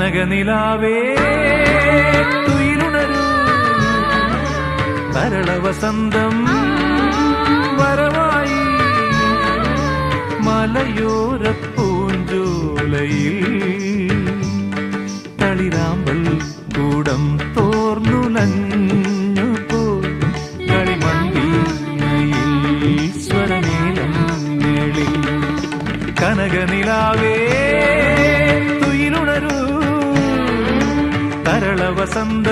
കനകനിലാവേ തുയിലുണരൂ തരള വസന്തം വരവായി മലയോര പൂഞ്ചോലയിൽ തളിരാമ്പൽ കൂടം തോർന്നുലഞ്ഞു പോയി കളിമണ്ണിൽ സ്വരമേലം നേളി കനകനിലാവേ തുയിലുണരൂ തരള വസന്തം